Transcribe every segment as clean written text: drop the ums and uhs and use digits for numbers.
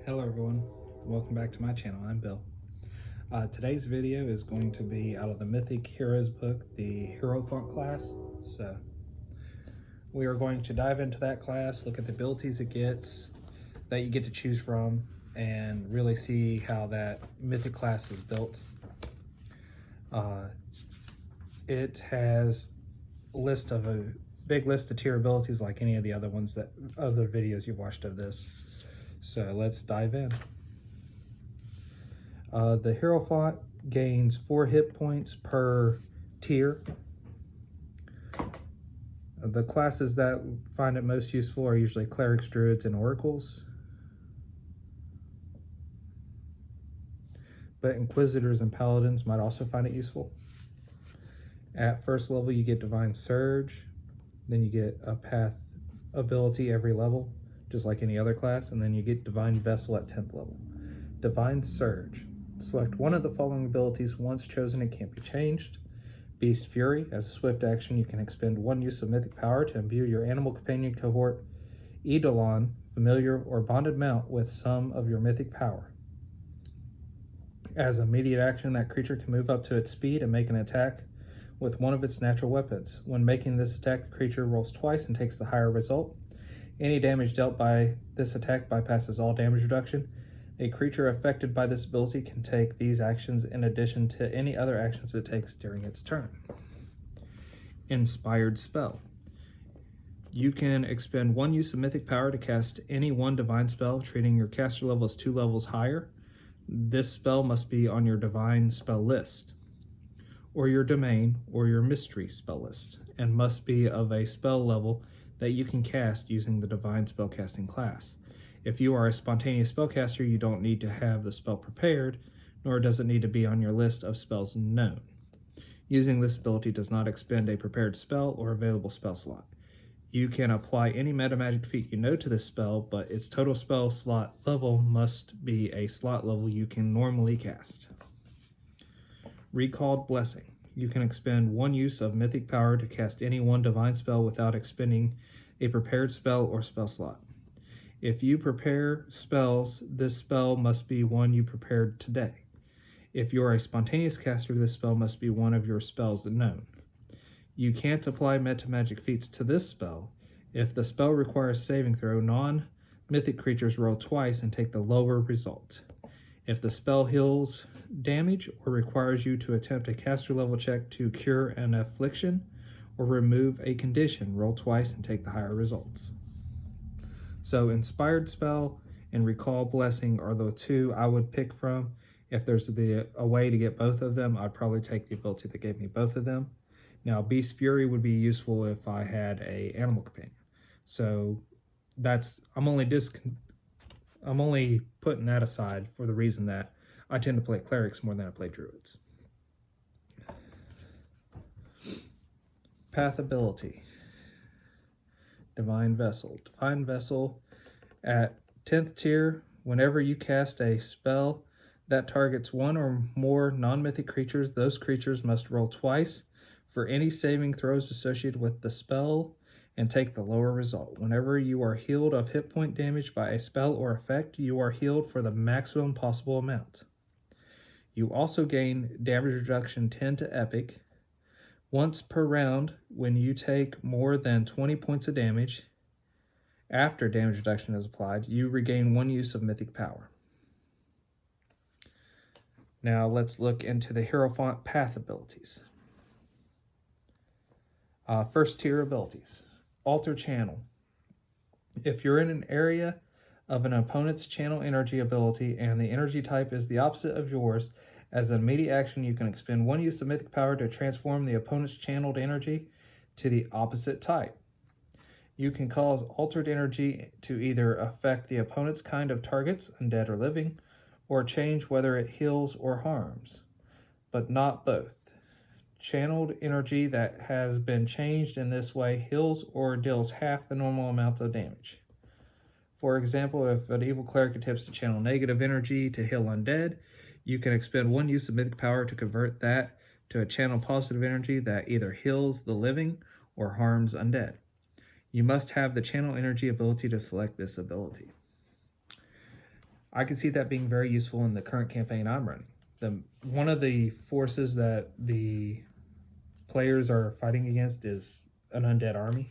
Hello everyone, welcome back to my channel. I'm Bill. Today's video is going to be out of the Mythic Heroes book, the Herophant class. So we are going to dive into that class, look at the abilities it gets, that you get to choose from, and really see how that Mythic class is built. It has a big list of tier abilities like any of the other ones that other videos you've watched of this. So let's dive in. The Herophant gains 4 hit points per tier. The classes that find it most useful are usually clerics, druids, and oracles. But inquisitors and paladins might also find it useful. At first level, you get Divine Surge. Then you get a path ability every level, just like any other class. And then you get Divine Vessel at 10th level. Divine Surge. Select one of the following abilities. Once chosen, it can't be changed. Beast Fury. As a swift action, you can expend 1 use of Mythic power to imbue your animal companion cohort, Eidolon, familiar, or bonded mount with some of your Mythic power. As immediate action, that creature can move up to its speed and make an attack with one of its natural weapons. When making this attack, the creature rolls twice and takes the higher result. Any damage dealt by this attack bypasses all damage reduction. A creature affected by this ability can take these actions in addition to any other actions it takes during its turn. Inspired Spell. You can expend 1 use of Mythic power to cast any one divine spell, treating your caster level as 2 levels higher. This spell must be on your divine spell list, or your domain, or your mystery spell list, and must be of a spell level that you can cast using the divine spellcasting class. If you are a spontaneous spellcaster, you don't need to have the spell prepared, nor does it need to be on your list of spells known. Using this ability does not expend a prepared spell or available spell slot. You can apply any meta magic feat you know to this spell, but its total spell slot level must be a slot level you can normally cast. Recalled Blessing. You can expend 1 use of Mythic power to cast any one divine spell without expending a prepared spell or spell slot. If you prepare spells, this spell must be one you prepared today. If you are a spontaneous caster, this spell must be one of your spells known. You can't apply meta magic feats to this spell. If the spell requires saving throw, non-mythic creatures roll twice and take the lower result. If the spell heals damage or requires you to attempt a caster level check to cure an affliction or remove a condition, roll twice and take the higher results. So Inspired Spell and Recall Blessing are the two I would pick from. If there's a way to get both of them, I'd probably take the ability that gave me both of them. Now, Beast Fury would be useful if I had a animal companion. So I'm only putting that aside for the reason that I tend to play clerics more than I play druids. Path ability. Divine Vessel. Divine Vessel at 10th tier, whenever you cast a spell that targets one or more non-mythic creatures, those creatures must roll twice for any saving throws associated with the spell and take the lower result. Whenever you are healed of hit point damage by a spell or effect, you are healed for the maximum possible amount. You also gain damage reduction 10 to epic. Once per round, when you take more than 20 points of damage, after damage reduction is applied, you regain 1 use of Mythic power. Now let's look into the Herophant path abilities. First tier abilities. Alter Channel. If you're in an area of an opponent's channel energy ability and the energy type is the opposite of yours, as an immediate action, you can expend 1 use of Mythic power to transform the opponent's channeled energy to the opposite type. You can cause altered energy to either affect the opponent's kind of targets, undead or living, or change whether it heals or harms, but not both. Channeled energy that has been changed in this way heals or deals half the normal amount of damage. For example, if an evil cleric attempts to channel negative energy to heal undead, you can expend 1 use of Mythic power to convert that to a channel positive energy that either heals the living or harms undead. You must have the channel energy ability to select this ability. I can see that being very useful in the current campaign I'm running. One of the forces that the players are fighting against is an undead army.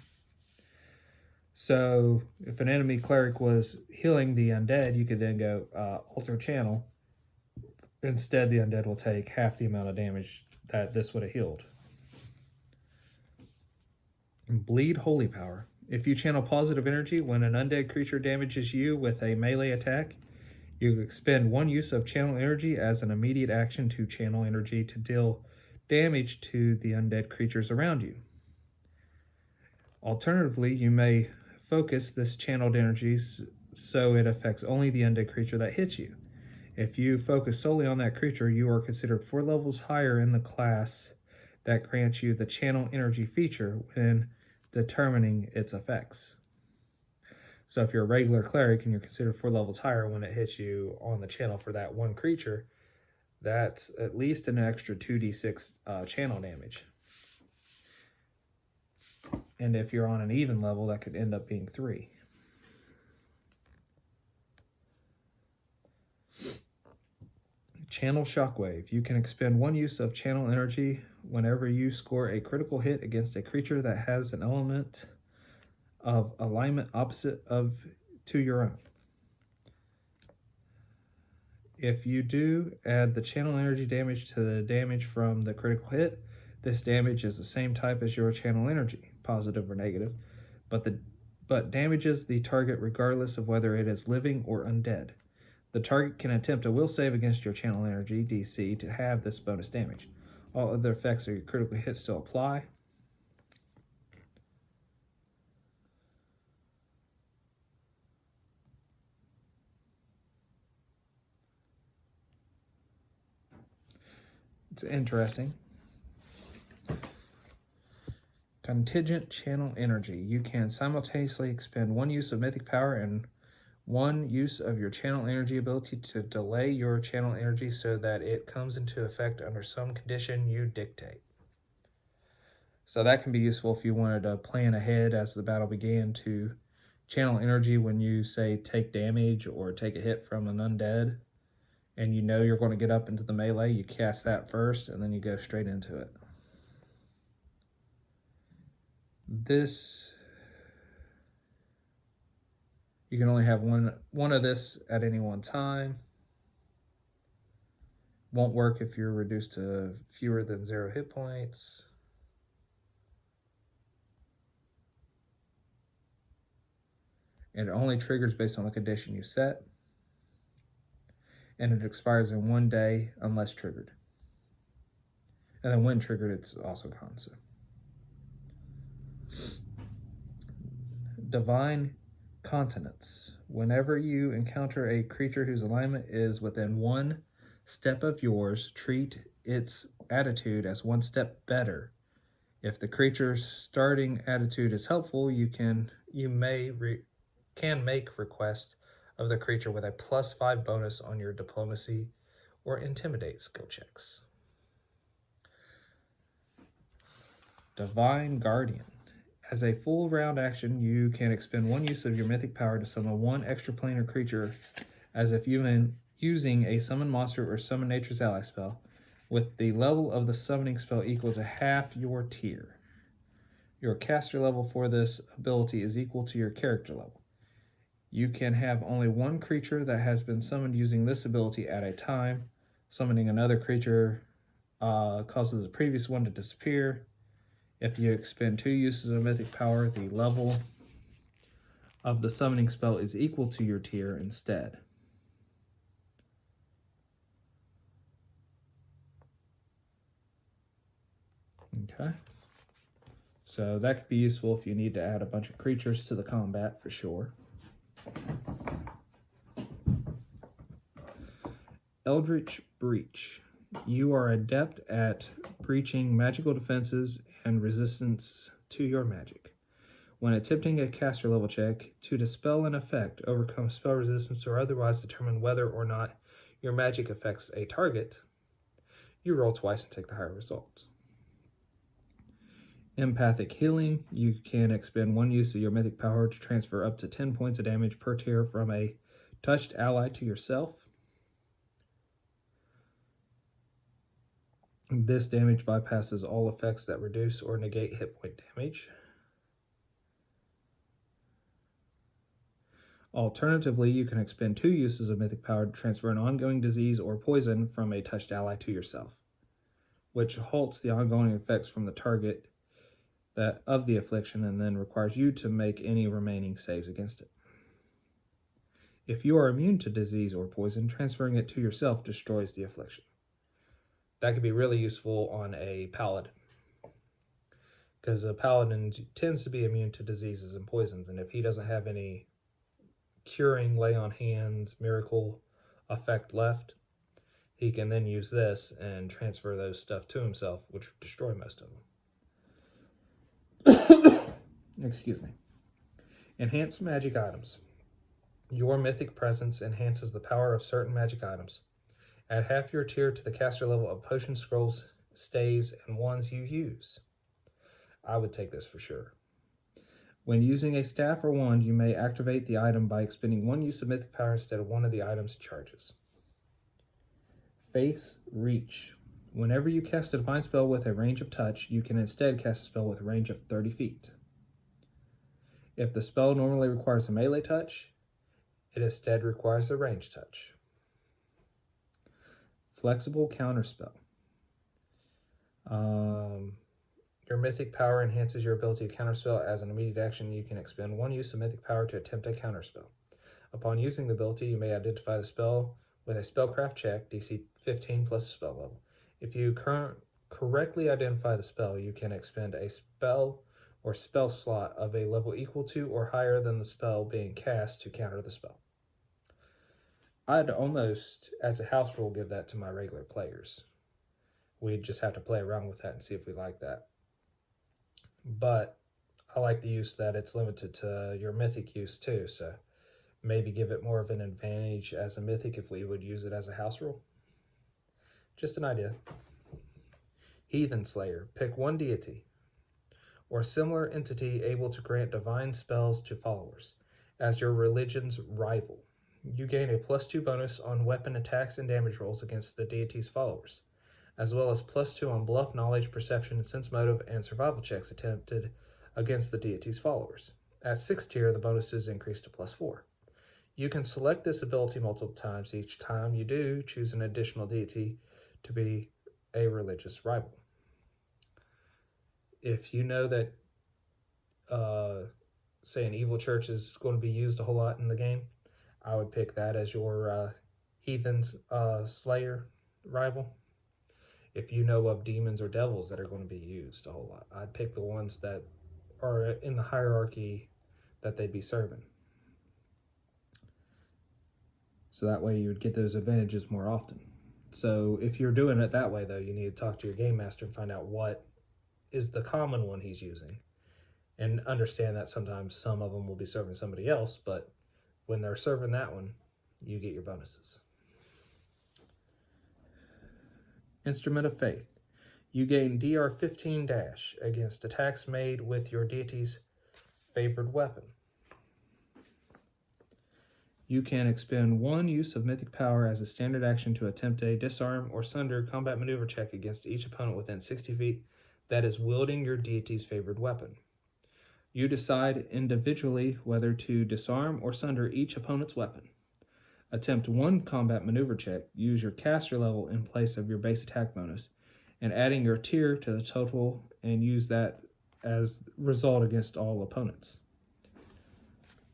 So if an enemy cleric was healing the undead, you could then go alter channel. Instead, the undead will take half the amount of damage that this would have healed. Bleed Holy Power. If you channel positive energy when an undead creature damages you with a melee attack, you expend 1 use of channel energy as an immediate action to channel energy to deal damage to the undead creatures around you. Alternatively, you may focus this channeled energy so it affects only the undead creature that hits you. If you focus solely on that creature, you are considered 4 levels higher in the class that grants you the channel energy feature when determining its effects. So if you're a regular cleric and you're considered 4 levels higher when it hits you on the channel for that one creature, that's at least an extra 2d6 channel damage. And if you're on an even level, that could end up being 3. Channel Shockwave. You can expend 1 use of channel energy whenever you score a critical hit against a creature that has an element of alignment opposite to your own. If you do, add the channel energy damage to the damage from the critical hit. This damage is the same type as your channel energy, positive or negative, but damages the target regardless of whether it is living or undead. The target can attempt a will save against your channel energy DC to have this bonus damage. All other effects of your critical hit still apply. It's interesting. Contingent channel energy. You can simultaneously expend 1 use of mythic power and 1 use of your channel energy ability to delay your channel energy so that it comes into effect under some condition you dictate. So that can be useful if you wanted to plan ahead as the battle began to channel energy when you, say, take damage or take a hit from an undead, and you know you're going to get up into the melee. You cast that first, and then you go straight into it. This, you can only have one of this at any one time. Won't work if you're reduced to fewer than 0 hit points. And it only triggers based on the condition you set. And it expires in 1 day unless triggered. And then when triggered, it's also gone. So. Divine Continence. Whenever you encounter a creature whose alignment is within 1 step of yours, treat its attitude as 1 step better. If the creature's starting attitude is helpful, you can make request of the creature with a +5 bonus on your diplomacy or intimidate skill checks. Divine Guardian. As a full round action, you can expend 1 use of your mythic power to summon 1 extraplanar creature as if you've been using a summon monster or summon nature's ally spell, with the level of the summoning spell equal to half your tier. Your caster level for this ability is equal to your character level. You can have only 1 creature that has been summoned using this ability at a time. Summoning another creature causes the previous one to disappear. If you expend 2 uses of mythic power, the level of the summoning spell is equal to your tier instead. Okay. So that could be useful if you need to add a bunch of creatures to the combat for sure. Eldritch Breach. You are adept at breaching magical defenses and resistance to your magic. When attempting a caster level check, to dispel an effect, overcome spell resistance, or otherwise determine whether or not your magic affects a target, you roll twice and take the higher results. Empathic Healing. You can expend 1 use of your mythic power to transfer up to 10 points of damage per tier from a Touched ally to yourself. This damage bypasses all effects that reduce or negate hit point damage. Alternatively, you can expend 2 uses of Mythic Power to transfer an ongoing disease or poison from a touched ally to yourself, which halts the ongoing effects from the target that of the affliction and then requires you to make any remaining saves against it. If you are immune to disease or poison, transferring it to yourself destroys the affliction. That could be really useful on a paladin, because a paladin tends to be immune to diseases and poisons, and if he doesn't have any curing, lay on hands, miracle effect left, he can then use this and transfer those stuff to himself, which would destroy most of them. Excuse me. Enhance magic items. Your mythic presence enhances the power of certain magic items. Add half your tier to the caster level of potions, scrolls, staves, and wands you use. I would take this for sure. When using a staff or wand, you may activate the item by expending 1 use of mythic power instead of one of the item's charges. Faith's Reach. Whenever you cast a divine spell with a range of touch, you can instead cast a spell with a range of 30 feet. If the spell normally requires a melee touch, it instead requires a range touch. Flexible Counterspell. Your mythic power enhances your ability to counterspell. As an immediate action, you can expend 1 use of mythic power to attempt a counterspell. Upon using the ability, you may identify the spell with a spellcraft check, DC 15 plus the spell level. If you correctly identify the spell, you can expend a spell or spell slot of a level equal to or higher than the spell being cast to counter the spell. I'd almost, as a house rule, give that to my regular players. We'd just have to play around with that and see if we like that. But I like the use that it's limited to your mythic use too, so maybe give it more of an advantage as a mythic if we would use it as a house rule. Just an idea. Heathen Slayer. Pick 1 deity or similar entity able to grant divine spells to followers as your religion's rival. You gain a +2 bonus on weapon attacks and damage rolls against the deity's followers, as well as +2 on bluff, knowledge, perception, sense motive, and survival checks attempted against the deity's followers. At 6th tier, the bonuses increase to +4. You can select this ability multiple times. Each time you do, choose an additional deity to be a religious rival. If you know that, say, an evil church is going to be used a whole lot in the game, I would pick that as your Heathen's Slayer rival. If you know of demons or devils that are going to be used a whole lot, I'd pick the ones that are in the hierarchy that they'd be serving. So that way you would get those advantages more often. So if you're doing it that way, though, you need to talk to your game master and find out what is the common one he's using. And understand that sometimes some of them will be serving somebody else, but when they're serving that one, you get your bonuses. Instrument of Faith. You gain DR 15- against attacks made with your deity's favored weapon. You can expend 1 use of mythic power as a standard action to attempt a disarm or sunder combat maneuver check against each opponent within 60 feet that is wielding your deity's favored weapon. You decide individually whether to disarm or sunder each opponent's weapon. Attempt 1 combat maneuver check. Use your caster level in place of your base attack bonus, and adding your tier to the total, and use that as result against all opponents.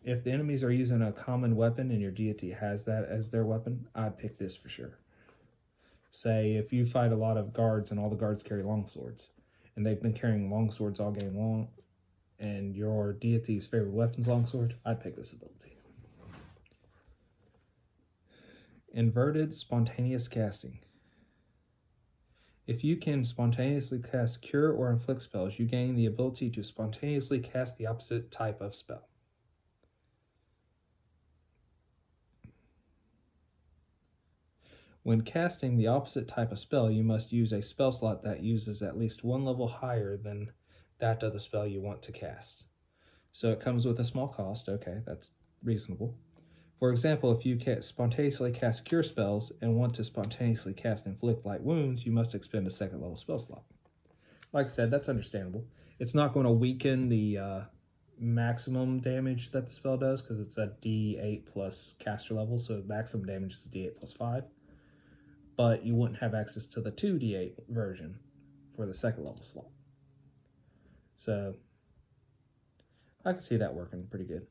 If the enemies are using a common weapon and your deity has that as their weapon, I'd pick this for sure. Say if you fight a lot of guards and all the guards carry longswords, and they've been carrying longswords all game long, and your deity's favorite weapon's longsword, I'd pick this ability. Inverted Spontaneous Casting. If you can spontaneously cast Cure or Inflict spells, you gain the ability to spontaneously cast the opposite type of spell. When casting the opposite type of spell, you must use a spell slot that uses at least 1 level higher than that of the spell you want to cast. So it comes with a small cost. Okay, that's reasonable. For example, if you spontaneously cast Cure spells and want to spontaneously cast Inflict Light Wounds, you must expend a second level spell slot. Like I said, that's understandable. It's not going to weaken the maximum damage that the spell does because it's a D8 plus caster level, so maximum damage is D8 plus 5. But you wouldn't have access to the 2D8 version for the second level slot. So I can see that working pretty good.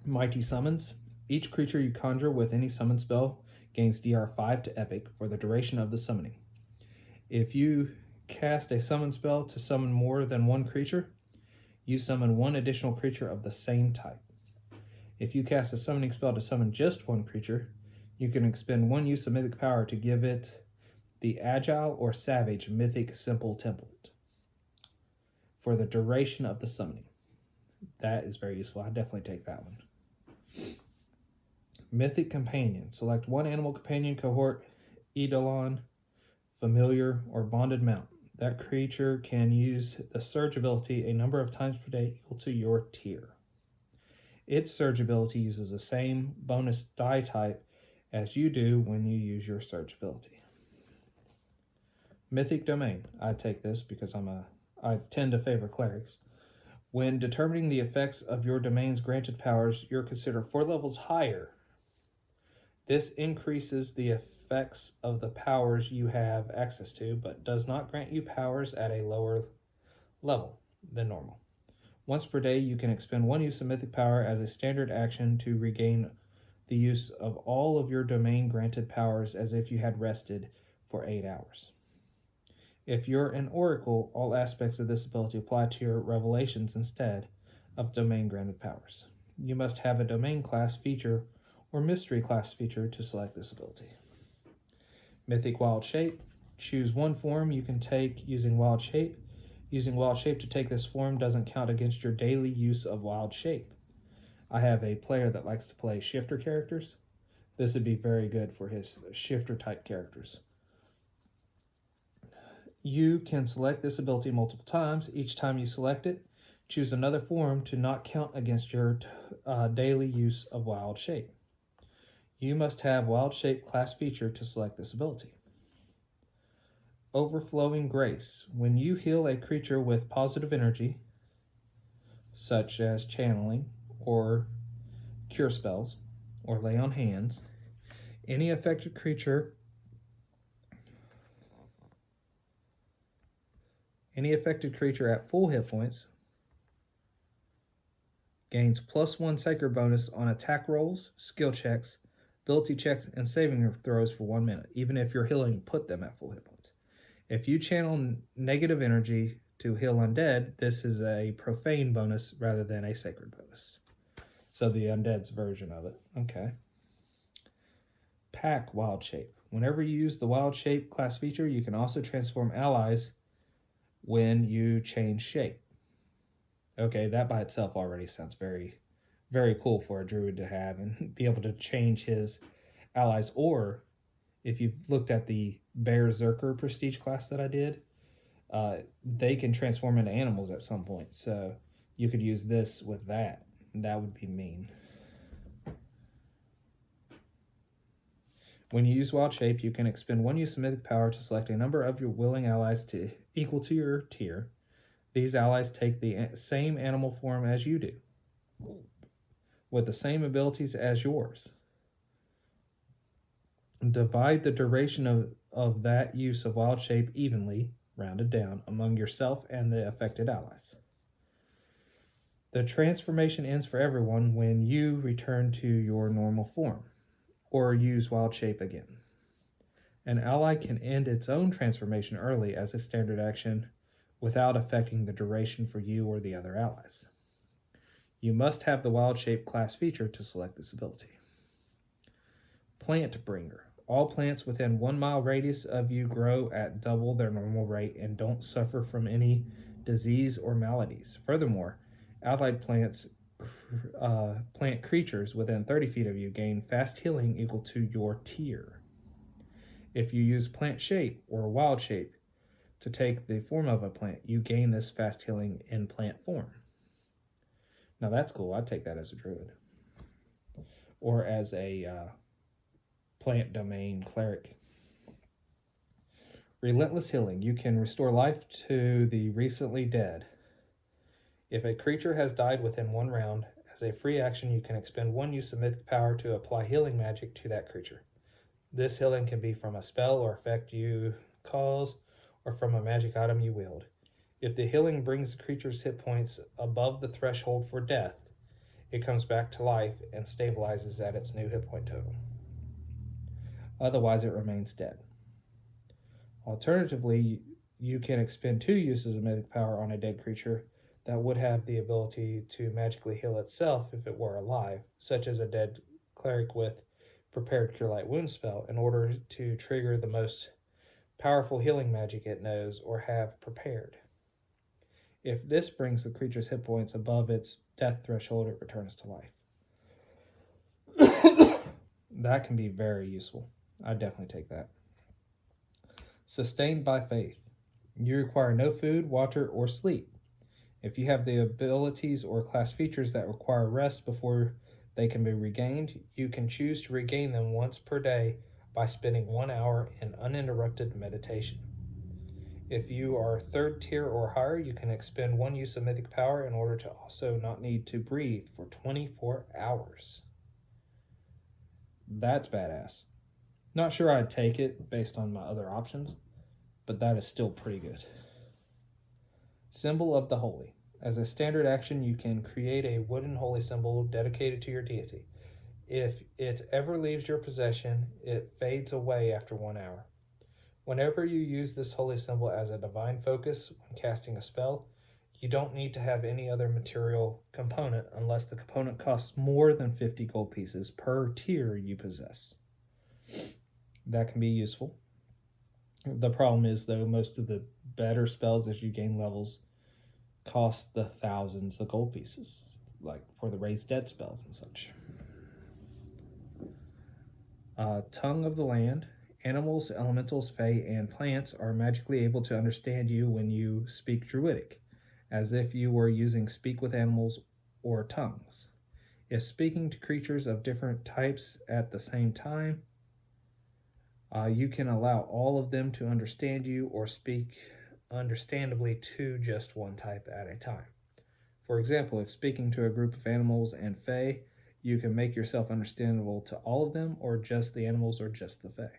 Mighty Summons. Each creature you conjure with any summon spell gains DR 5 to Epic for the duration of the summoning. If you cast a summon spell to summon more than one creature, you summon one additional creature of the same type. If you cast a summoning spell to summon just one creature, you can expend one use of Mythic power to give it the Agile or Savage Mythic Simple template for the duration of the summoning. That is very useful. I definitely take that one. Mythic Companion. Select one animal companion cohort, Eidolon, familiar, or bonded mount. That creature can use the Surge ability a number of times per day equal to your tier. Its Surge ability uses the same bonus die type as you do when you use your Surge ability. Mythic Domain. I take this because I tend to favor clerics. When determining the effects of your domain's granted powers, you're considered 4 levels higher. This increases the effects of the powers you have access to, but does not grant you powers at a lower level than normal. Once per day, you can expend one use of Mythic power as a standard action to regain the use of all of your domain granted powers as if you had rested for 8 hours. If you're an oracle, all aspects of this ability apply to your revelations instead of domain granted powers. You must have a domain class feature or mystery class feature to select this ability. Mythic Wild Shape. Choose one form you can take using Wild Shape. Using Wild Shape to take this form doesn't count against your daily use of Wild Shape. I have a player that likes to play shifter characters. This would be very good for his shifter type characters. You can select this ability multiple times. Each time you select it, choose another form to not count against your daily use of Wild Shape. You must have Wild Shape class feature to select this ability. Overflowing Grace. When you heal a creature with positive energy, such as channeling or cure spells or lay on hands, any affected creature at full hit points gains +1 sacred bonus on attack rolls, skill checks, ability checks, and saving throws for 1 minute, even if your healing put them at full hit points. If you channel negative energy to heal undead, this is a profane bonus rather than a sacred bonus. So the undead's version of it. Okay. Pack Wild Shape. Whenever you use the Wild Shape class feature, you can also transform allies when you change shape. Okay, that by itself already sounds very, very cool for a druid to have and be able to change his allies. Or if you've looked at the Berserker prestige class that I did, they can transform into animals at some point. So you could use this with that. That would be mean. When you use Wild Shape, you can expend one use of Mythic power to select a number of your willing allies to equal to your tier. These allies take the same animal form as you do, with the same abilities as yours. Divide the duration of that use of Wild Shape evenly, rounded down, among yourself and the affected allies. The transformation ends for everyone when you return to your normal form, or use Wild Shape again. An ally can end its own transformation early as a standard action without affecting the duration for you or the other allies. You must have the Wild Shape class feature to select this ability. Plant Bringer. All plants within 1 mile radius of you grow at double their normal rate and don't suffer from any disease or maladies. Furthermore, allied plant creatures within 30 feet of you gain fast healing equal to your tier. If you use Plant Shape or Wild Shape, to take the form of a plant. You gain this fast healing in plant form. Now that's cool. I'd take that as a druid. Or as a plant domain cleric. Relentless healing. You can restore life to the recently dead. If a creature has died within 1 round, as a free action, you can expend 1 use of mythic power to apply healing magic to that creature. This healing can be from a spell or effect you cause, or from a magic item you wield. If the healing brings the creature's hit points above the threshold for death, it comes back to life and stabilizes at its new hit point total. Otherwise, it remains dead. Alternatively, you can expend 2 uses of mythic power on a dead creature that would have the ability to magically heal itself if it were alive, such as a dead cleric with prepared Cure Light Wound spell, in order to trigger the most powerful healing magic it knows or have prepared. If this brings the creature's hit points above its death threshold, it returns to life. That can be very useful. I'd definitely take that. Sustained by faith. You require no food, water, or sleep. If you have the abilities or class features that require rest before they can be regained, you can choose to regain them once per day by spending 1 hour in uninterrupted meditation. If you are 3rd tier or higher, you can expend 1 use of mythic power in order to also not need to breathe for 24 hours. That's badass. Not sure I'd take it based on my other options, but that is still pretty good. Symbol of the Holy. As a standard action, you can create a wooden holy symbol dedicated to your deity. If it ever leaves your possession, it fades away after 1 hour. Whenever you use this holy symbol as a divine focus when casting a spell, you don't need to have any other material component unless the component costs more than 50 gold pieces per tier you possess. That can be useful. The problem is, though, most of the better spells as you gain levels cost the thousands of gold pieces, like for the raised dead spells and such. Tongue of the land. Animals, elementals, fae, and plants are magically able to understand you when you speak Druidic, as if you were using speak with animals or tongues. If speaking to creatures of different types at the same time, you can allow all of them to understand you or speak understandably to just one type at a time. For example, if speaking to a group of animals and fae, you can make yourself understandable to all of them, or just the animals, or just the fae.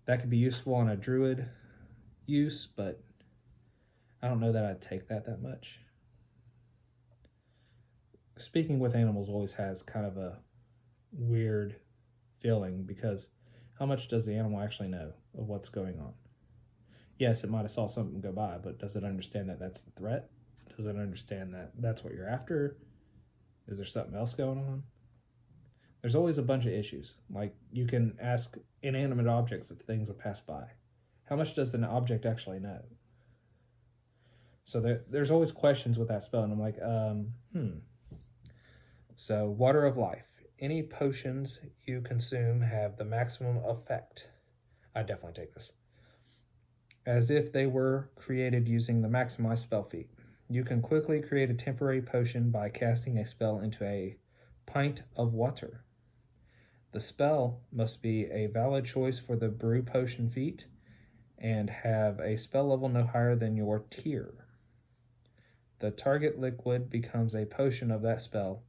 That could be useful on a druid use, but I don't know that I'd take that much. Speaking with animals always has kind of a weird feeling, because how much does the animal actually know of what's going on? Yes, it might have saw something go by, but does it understand that that's the threat? Does it understand that that's what you're after? Is there something else going on? There's always a bunch of issues. Like, you can ask inanimate objects if things will pass by. How much does an object actually know? So there's always questions with that spell, and I'm like, So, Water of Life. Any potions you consume have the maximum effect. I definitely take this. As if they were created using the maximized spell feat. You can quickly create a temporary potion by casting a spell into a pint of water. The spell must be a valid choice for the brew potion feat and have a spell level no higher than your tier. The target liquid becomes a potion of that spell.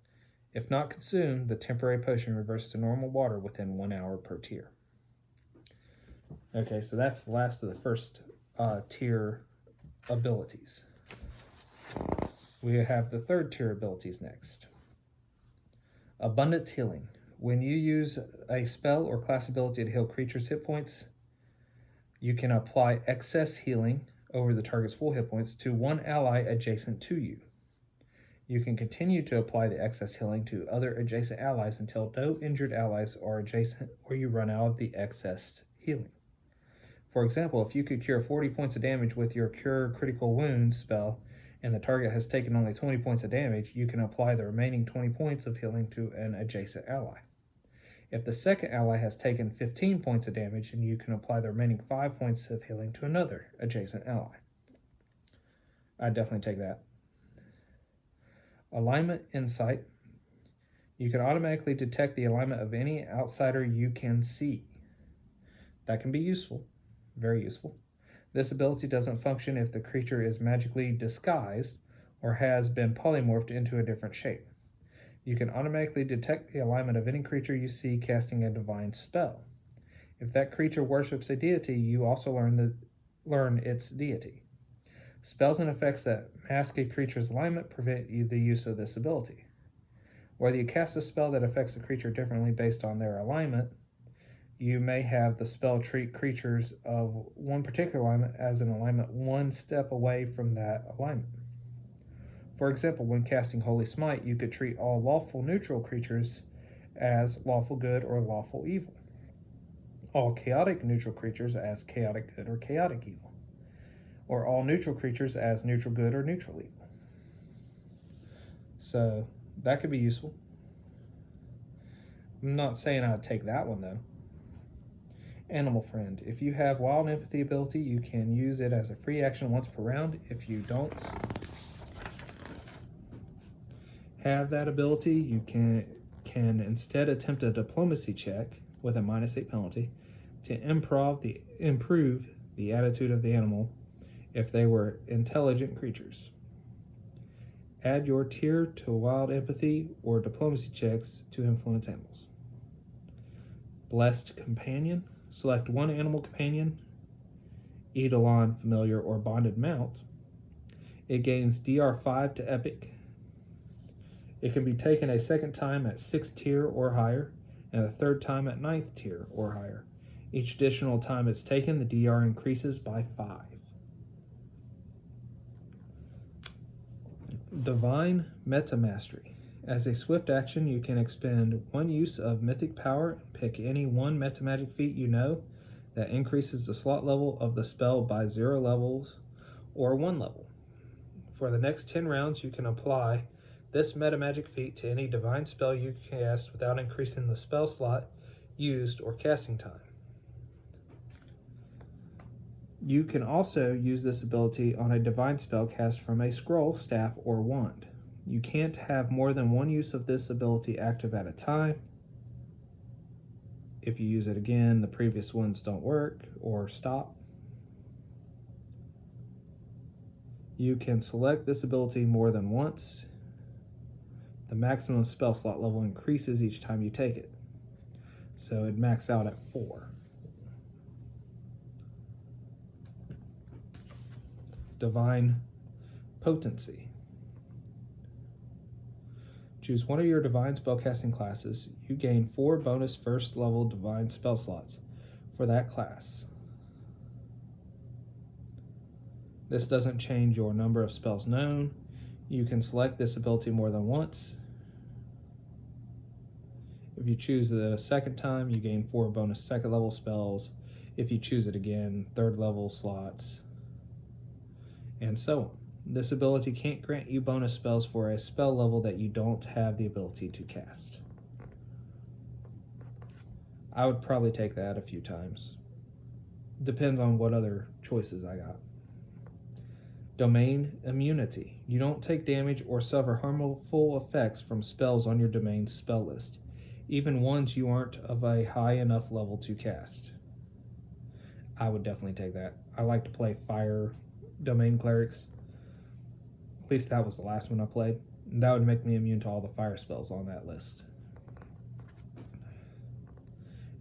If not consumed, the temporary potion reverts to normal water within 1 hour per tier. Okay, so that's the last of the first tier abilities. We have the 3rd tier abilities next. Abundant Healing. When you use a spell or class ability to heal creatures' hit points, you can apply excess healing over the target's full hit points to one ally adjacent to you. You can continue to apply the excess healing to other adjacent allies until no injured allies are adjacent or you run out of the excess healing. For example, if you could cure 40 points of damage with your Cure Critical Wounds spell and the target has taken only 20 points of damage, you can apply the remaining 20 points of healing to an adjacent ally. if the second ally has taken 15 points of damage, and you can apply the remaining 5 points of healing to another adjacent ally. I'd definitely take that. Alignment Insight. You can automatically detect the alignment of any outsider you can see. That can be useful, very useful. This ability doesn't function if the creature is magically disguised or has been polymorphed into a different shape. You can automatically detect the alignment of any creature you see casting a divine spell. If that creature worships a deity, you also learn its deity. Spells and effects that mask a creature's alignment prevent the use of this ability. Whether you cast a spell that affects a creature differently based on their alignment, you may have the spell treat creatures of one particular alignment as an alignment one step away from that alignment. For example, when casting Holy Smite, you could treat all lawful neutral creatures as lawful good or lawful evil, all chaotic neutral creatures as chaotic good or chaotic evil, or all neutral creatures as neutral good or neutral evil. So that could be useful. I'm not saying I'd take that one though. Animal Friend. If you have Wild Empathy ability, you can use it as a free action once per round. If you don't have that ability, you can instead attempt a diplomacy check with a -8 penalty to improve the attitude of the animal if they were intelligent creatures. Add your tier to Wild Empathy or Diplomacy checks to influence animals. Blessed Companion. Select one animal companion, Eidolon, Familiar, or Bonded Mount. It gains DR5 to Epic. It can be taken a second time at 6th tier or higher, and a third time at 9th tier or higher. Each additional time it's taken, the DR increases by 5. Divine Meta Mastery. As a swift action, you can expend one use of Mythic Power and pick any one meta magic feat you know that increases the slot level of the spell by 0 levels or 1 level. For the next 10 rounds, you can apply this meta magic feat to any divine spell you cast without increasing the spell slot used or casting time. You can also use this ability on a divine spell cast from a scroll, staff, or wand. You can't have more than one use of this ability active at a time. If you use it again, the previous ones don't work or stop. You can select this ability more than once. The maximum spell slot level increases each time you take it, so it maxes out at 4. Divine Potency. Choose one of your divine spellcasting classes. You gain 4 bonus first level divine spell slots for that class. This doesn't change your number of spells known. You can select this ability more than once. If you choose it a second time, you gain 4 bonus second level spells. If you choose it again, 3rd level slots, and so on. This ability can't grant you bonus spells for a spell level that you don't have the ability to cast. I would probably take that a few times. Depends on what other choices I got. Domain Immunity. You don't take damage or suffer harmful effects from spells on your domain's spell list, even ones you aren't of a high enough level to cast. I would definitely take that. I like to play fire domain clerics. At least that was the last one I played. And that would make me immune to all the fire spells on that list.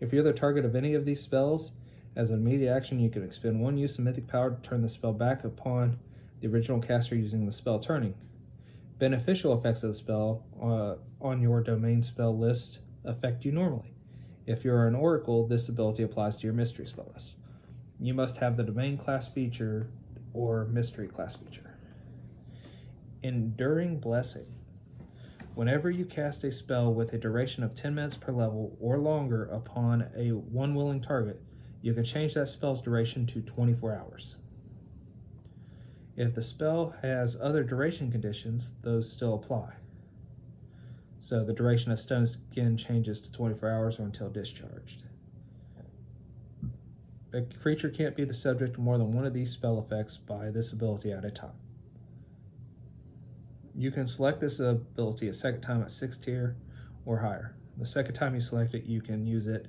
If you're the target of any of these spells, as an immediate action, you can expend one use of Mythic Power to turn the spell back upon the original caster using the spell turning. Beneficial effects of the spell on your domain spell list affect you normally. If you're an oracle, this ability applies to your mystery spell list. You must have the domain class feature or mystery class feature. Enduring Blessing. Whenever you cast a spell with a duration of 10 minutes per level or longer upon a one willing target, you can change that spell's duration to 24 hours. If the spell has other duration conditions, those still apply. So the duration of stone skin changes to 24 hours or until discharged. A creature can't be the subject of more than one of these spell effects by this ability at a time. You can select this ability a second time at 6th tier or higher. The second time you select it, you can use it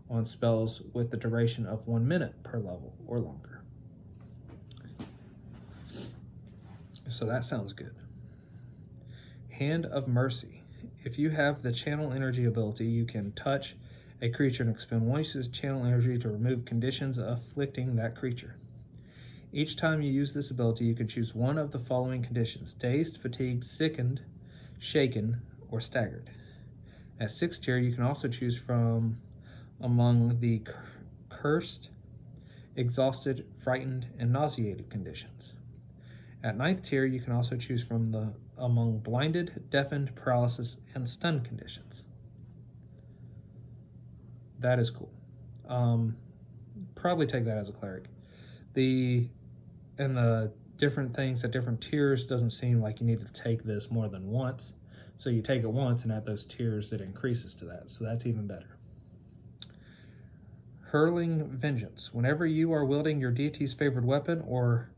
on spells with the duration of 1 minute per level or longer. So that sounds good. Hand of Mercy. If you have the channel energy ability, you can touch a creature and expend 1 use of channel energy to remove conditions afflicting that creature. Each time you use this ability, you can choose one of the following conditions: dazed, fatigued, sickened, shaken, or staggered. At 6th tier, you can also choose from among the cursed, exhausted, frightened, and nauseated conditions. At 9th tier, you can also choose from among blinded, deafened, paralysis, and stunned conditions. That is cool. Probably take that as a cleric. The different things at different tiers doesn't seem like you need to take this more than once. So you take it once, and at those tiers it increases to that. So that's even better. Hurling Vengeance. Whenever you are wielding your deity's favored weapon or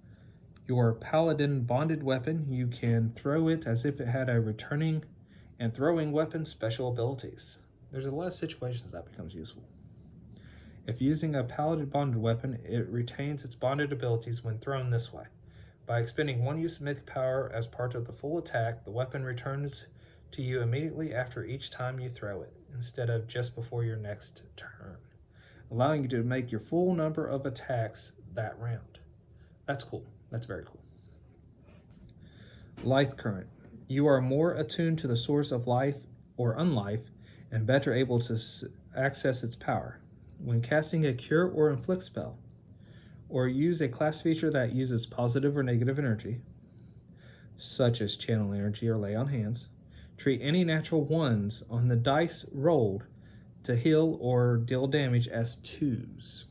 your paladin bonded weapon, you can throw it as if it had a returning and throwing weapon special abilities. There's a lot of situations that becomes useful. If using a paladin bonded weapon, it retains its bonded abilities when thrown this way. By expending 1 use of mythic power as part of the full attack, the weapon returns to you immediately after each time you throw it, instead of just before your next turn, allowing you to make your full number of attacks that round. That's cool. That's very cool. Life Current. You are more attuned to the source of life or unlife and better able to access its power. When casting a cure or inflict spell, or use a class feature that uses positive or negative energy, such as channel energy or lay on hands, treat any natural ones on the dice rolled to heal or deal damage as 2s.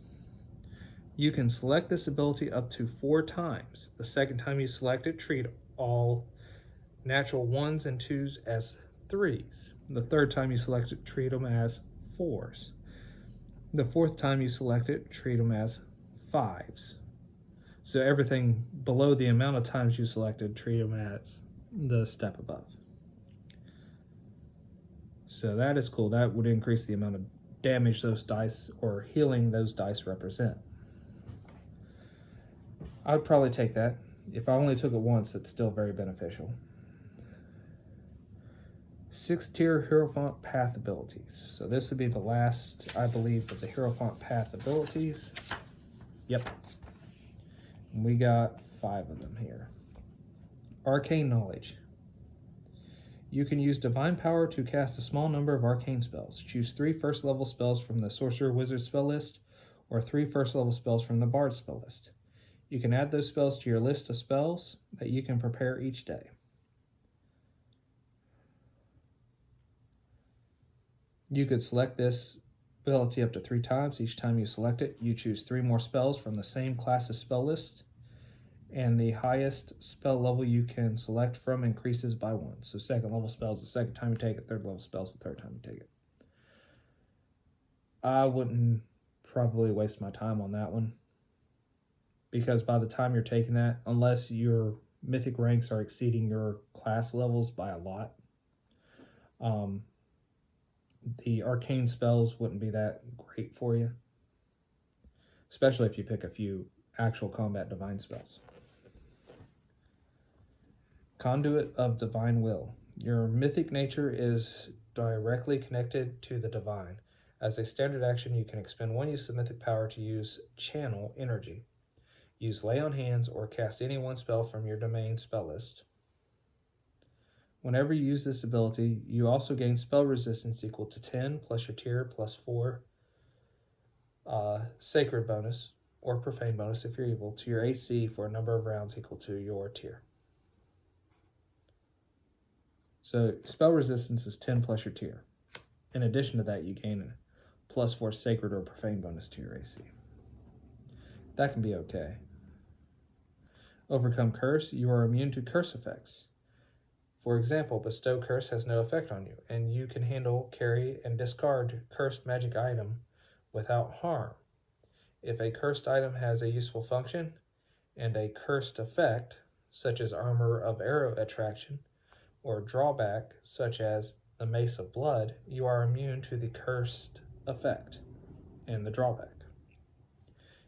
You can select this ability up to 4 times. The second time you select it, treat all natural 1s and 2s as 3s. The third time you select it, treat them as 4s. The fourth time you select it, treat them as 5s. So everything below the amount of times you selected, treat them as the step above. So that is cool. That would increase the amount of damage those dice or healing those dice represent. I would probably take that. If I only took it once, it's still very beneficial. 6th tier Herophant Path abilities. So this would be the last, I believe, of the Herophant Path abilities. Yep. We got 5 of them here. Arcane Knowledge. You can use Divine Power to cast a small number of arcane spells. Choose 3 first level spells from the Sorcerer Wizard spell list, or 3 first level spells from the Bard spell list. You can add those spells to your list of spells that you can prepare each day. You could select this ability up to 3 times. Each time you select it, you choose 3 more spells from the same class's spell list, and the highest spell level you can select from increases by 1. So 2nd level spells the second time you take it, 3rd level spells the 3rd time you take it. I wouldn't probably waste my time on that one, because by the time you're taking that, unless your mythic ranks are exceeding your class levels by a lot, the arcane spells wouldn't be that great for you, especially if you pick a few actual combat divine spells. Conduit of Divine Will. Your mythic nature is directly connected to the divine. As a standard action, you can expend 1 use of mythic power to use channel energy. Use lay on hands or cast any 1 spell from your domain spell list. Whenever you use this ability, you also gain spell resistance equal to 10 plus your tier plus 4 sacred bonus or profane bonus if you're evil to your AC for a number of rounds equal to your tier. So spell resistance is 10 plus your tier. In addition to that, you gain a plus 4 sacred or profane bonus to your AC. That can be okay. Overcome Curse. You are immune to curse effects. For example, Bestow Curse has no effect on you, and you can handle, carry, and discard cursed magic item without harm. If a cursed item has a useful function and a cursed effect, such as Armor of Arrow Attraction, or drawback, such as the Mace of Blood, you are immune to the cursed effect and the drawback.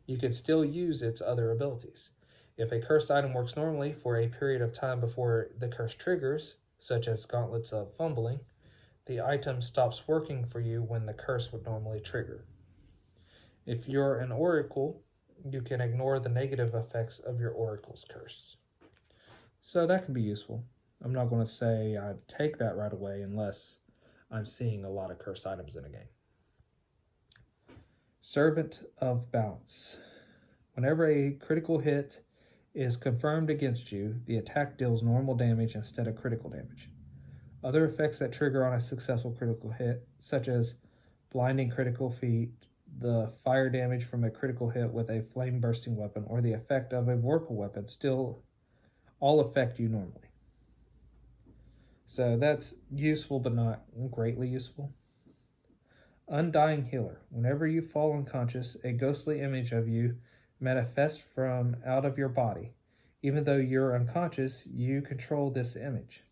You can still use its other abilities. If a cursed item works normally for a period of time before the curse triggers, such as Gauntlets of Fumbling, the item stops working for you when the curse would normally trigger. If you're an oracle, you can ignore the negative effects of your oracle's curse. So that can be useful. I'm not going to say I'd take that right away unless I'm seeing a lot of cursed items in a game. Servant of Balance. Whenever a critical hit is confirmed against you, the attack deals normal damage instead of critical damage. Other effects that trigger on a successful critical hit, such as blinding critical feat, the fire damage from a critical hit with a flame-bursting weapon, or the effect of a vorpal weapon, still all affect you normally. So that's useful, but not greatly useful. Undying Healer. Whenever you fall unconscious, a ghostly image of you manifests from out of your body. Even though you're unconscious, you control this image.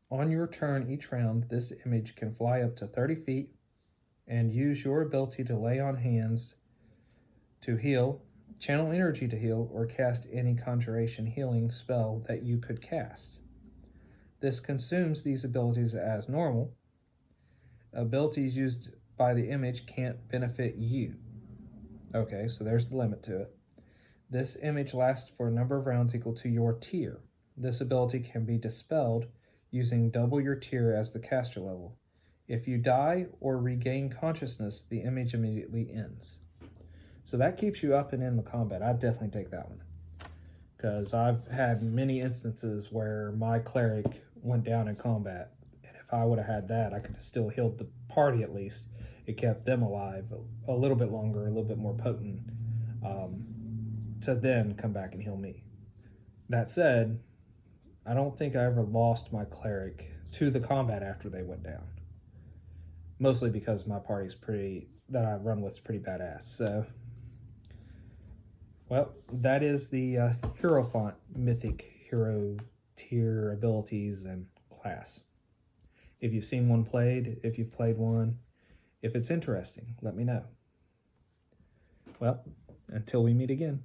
On your turn each round, this image can fly up to 30 feet and use your ability to lay on hands to heal, channel energy to heal, or cast any conjuration healing spell that you could cast. This consumes these abilities as normal. Abilities used by the image can't benefit you. Okay, so there's the limit to it. This image lasts for a number of rounds equal to your tier. This ability can be dispelled using double your tier as the caster level. If you die or regain consciousness, the image immediately ends. So that keeps you up and in the combat. I'd definitely take that one, because I've had many instances where my cleric went down in combat, and if I would have had that, I could have still healed the party at least. It kept them alive a little bit longer, a little bit more potent, to then come back and heal me. That said, I don't think I ever lost my cleric to the combat after they went down. Mostly because my party's that I run with is pretty badass. So, well, that is the Herophant Mythic hero tier abilities and class. If you've seen one played, if you've played one, if it's interesting, let me know. Well, until we meet again.